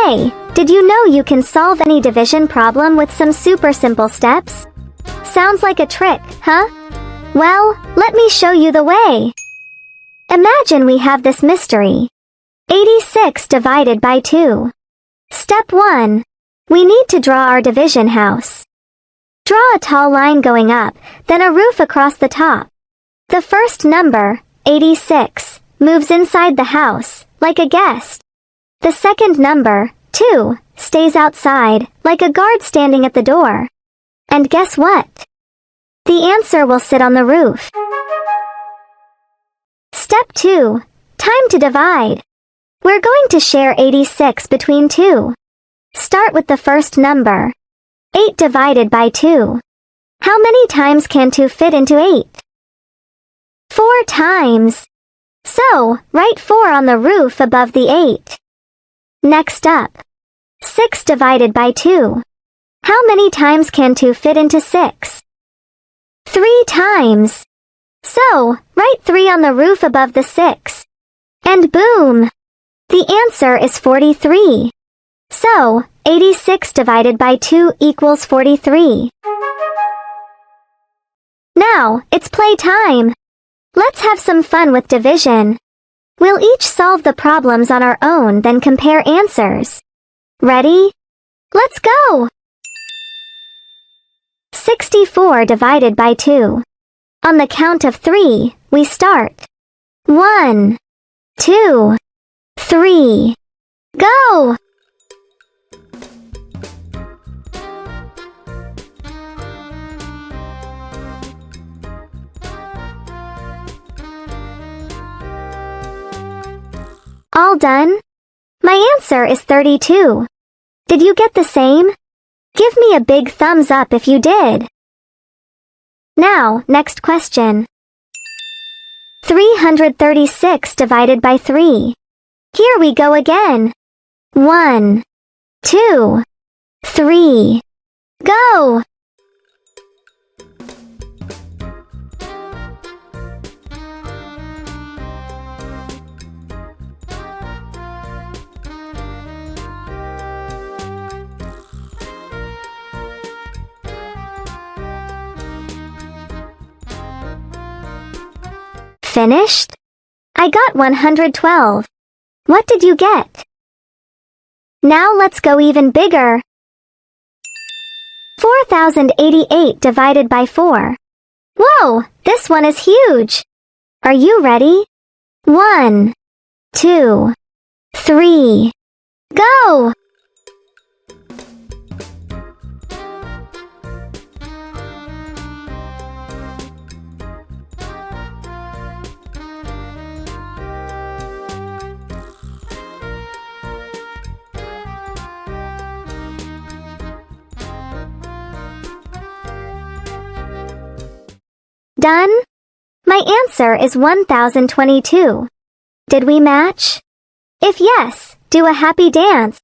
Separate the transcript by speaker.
Speaker 1: Hey, did you know you can solve any division problem with some super simple steps? Sounds like a trick, huh? Well, let me show you the way. Imagine we have this mystery. 86 divided by 2. Step 1. We need to draw our division house. Draw a tall line going up, then a roof across the top. The first number, 86, moves inside the house, like a guest. The second number, 2, stays outside, like a guard standing at the door. And guess what? The answer will sit on the roof. Step 2. Time to divide. We're going to share 86 between 2. Start with the first number. 8 divided by 2. How many times can 2 fit into 8? 4 times. So, write 4 on the roof above the 8. Next up. 6 divided by 2. How many times can 2 fit into 6? 3 times. So, write 3 on the roof above the 6. And boom! The answer is 43. So, 86 divided by 2 equals 43. Now, it's playtime. Let's have some fun with division. We'll each solve the problems on our own, then compare answers. Ready? Let's go! 64 divided by 2. On the count of 3, we start. 1, 2, 3. Go! All done? My answer is 32. Did you get the same? Give me a big thumbs up if you did. Now, next question. 336 divided by 3. Here we go again. 1, 2, 3. Go! Finished? I got 112. What did you get? Now let's go even bigger. 4088 divided by 4. Whoa, this one is huge. Are you ready? 1, 2, 3. Go! Done? My answer is 1022. Did we match? If yes, do a happy dance.